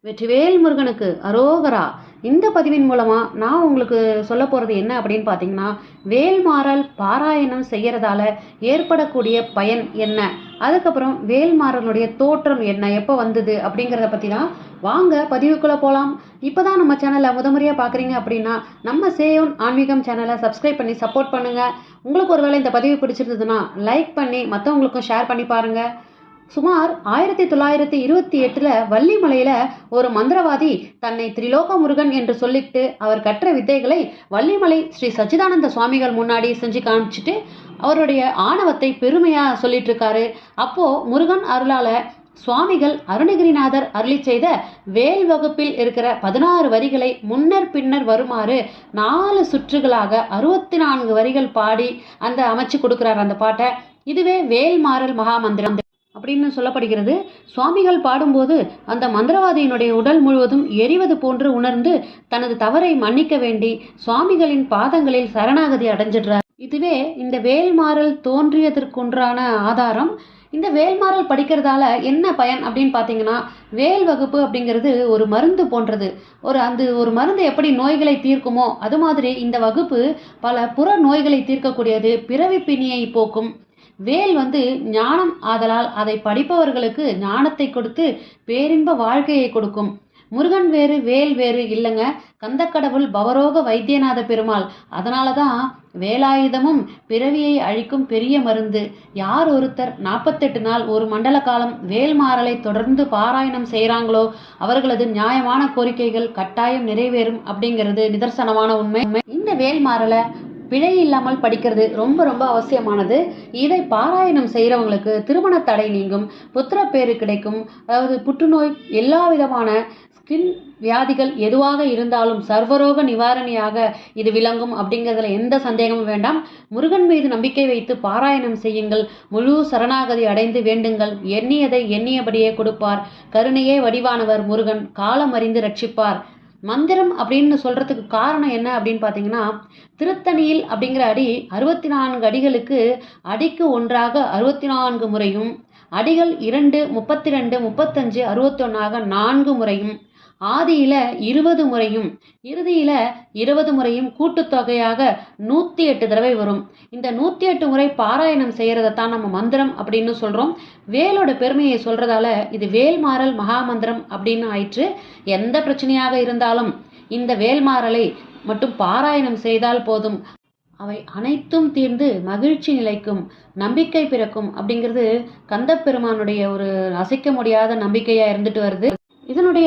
வெற்றிவேல் முருகனுக்கு அரோகரா. இந்த பதிவின் மூலமா நான் உங்களுக்கு சொல்ல போறது என்ன அப்படின்னு பார்த்தீங்கன்னா, வேல்மாறல் பாராயணம் செய்யறதால ஏற்படக்கூடிய பயன் என்ன, அதுக்கப்புறம் வேல்மாறனுடைய தோற்றம் என்ன, எப்போ வந்தது அப்படிங்கிறத பற்றி தான். வாங்க பதிவுக்குள்ளே போகலாம். இப்போதான் நம்ம சேனலை முதமுறையாக பார்க்குறீங்க அப்படின்னா நம்ம சேயோன் ஆன்மீகம் சேனலை சப்ஸ்கிரைப் பண்ணி சப்போர்ட் பண்ணுங்கள். உங்களுக்கு ஒருவேளை இந்த பதிவு பிடிச்சிருந்ததுன்னா லைக் பண்ணி மற்றவங்களுக்கும் ஷேர் பண்ணி பாருங்கள். சுமார் 1928 வள்ளிமலையில ஒரு மந்திரவாதி தன்னை திரிலோக முருகன் என்று சொல்லிட்டு அவர் கற்ற வித்தைகளை வள்ளிமலை ஸ்ரீ சச்சிதானந்த சுவாமிகள் முன்னாடி செஞ்சு காமிச்சிட்டு அவருடைய ஆணவத்தை பெருமையா சொல்லிட்டு இருக்காரு. அப்போ முருகன் அருளால சுவாமிகள் அருணகிரிநாதர் அருளி செய்த வேல் வகுப்பில் இருக்கிற 16 வரிகளை முன்னர் பின்னர் வருமாறு 4 சுற்றுகளாக 64 வரிகள் பாடி அந்த அமைச்சு கொடுக்கிறார் அந்த பாட்டை. இதுவே வேல்மாறல் மகாமந்திரம் அப்படின்னு சொல்லப்படுகிறது. சுவாமிகள் பாடும்போது அந்த மந்திரவாதியினுடைய உடல் முழுவதும் எரிவது போன்று உணர்ந்து தனது தவறை மன்னிக்க வேண்டி சுவாமிகளின் பாதங்களில் சரணாகதி அடைஞ்சிடுறார். இதுவே இந்த வேல்மாறல் தோன்றியதற்குன்றான ஆதாரம். இந்த வேல்மாறல் படிக்கிறதால என்ன பயன் அப்படின்னு பார்த்தீங்கன்னா, வேல் வகுப்பு அப்படிங்கிறது ஒரு மருந்து போன்றது. ஒரு மருந்து எப்படி நோய்களை தீர்க்குமோ அது மாதிரி இந்த வகுப்பு பல புற நோய்களை தீர்க்கக்கூடியது, பிறவி பிணியை போக்கும். வேல் ஞானம் ஆதலால் அதை படிப்பவர்களுக்கு ஞானத்தை கொடுத்து பேரின்ப வாழ்க்கையை கொடுக்கும். முருகன் வேறு வேல் வேறு இல்லைங்க, கந்தக்கடவுள் பவரோக வைத்தியநாத பெருமாள். அதனால தான் வேலாயுதமும் பிறவியை அழிக்கும் பெரிய மருந்து. யார் ஒருத்தர் 48 நாள் ஒரு மண்டல காலம் வேல்மாறலை தொடர்ந்து பாராயணம் செய்கிறாங்களோ அவர்களது நியாயமான கோரிக்கைகள் கட்டாயம் நிறைவேறும் அப்படிங்கிறது நிதர்சனமான உண்மை. இந்த வேல்மாறலை பிழை இல்லாமல் படிக்கிறது ரொம்ப ரொம்ப அவசியமானது. இதை பாராயணம் செய்கிறவங்களுக்கு திருமண தடை நீங்கும், புத்திர பேரு கிடைக்கும். அதாவது புற்றுநோய், எல்லா விதமான ஸ்கின் வியாதிகள் எதுவாக இருந்தாலும் சர்வரோக நிவாரணியாக இது விளங்கும் அப்படிங்கிறதுல எந்த சந்தேகமும் வேண்டாம். முருகன் மீது நம்பிக்கை வைத்து பாராயணம் செய்யுங்கள். முழு சரணாகதி அடைந்து வேண்டுங்கள். எண்ணியதை எண்ணியபடியே கொடுப்பார். கருணையே வடிவானவர் முருகன், காலம் அறிந்து ரட்சிப்பார். மந்திரம் அப்படின்னு சொல்றதுக்கு காரணம் என்ன அப்படின்னு பார்த்தீங்கன்னா, திருத்தணியில் அப்படிங்கிற அடி 64 அடிகளுக்கு அடிக்கு ஒன்றாக 64 முறையும், அடிகள் 2, 32, 35, 61 4 முறையும், ஆதியில 20 முறையும் இறுதியில 20 முறையும் கூட்டுத்தொகையாக 108 தடவை வரும். இந்த 108 முறை பாராயணம் செய்யறதைத்தான் நம்ம மந்திரம் அப்படின்னு சொல்றோம். வேலோட பெருமையை சொல்றதால இது வேல்மாறல் மகாமந்திரம் அப்படின்னு ஆயிற்று. எந்த பிரச்சனையாக இருந்தாலும் இந்த வேல்மாறலை மட்டும் பாராயணம் செய்தால் போதும், அவை அனைத்தும் தீர்ந்து மகிழ்ச்சி நிலைக்கும், நம்பிக்கை பிறக்கும் அப்படிங்கிறது கந்தப்பெருமானுடைய ஒரு அசைக்க முடியாத நம்பிக்கையா இருந்துட்டு வருது. இதனுடைய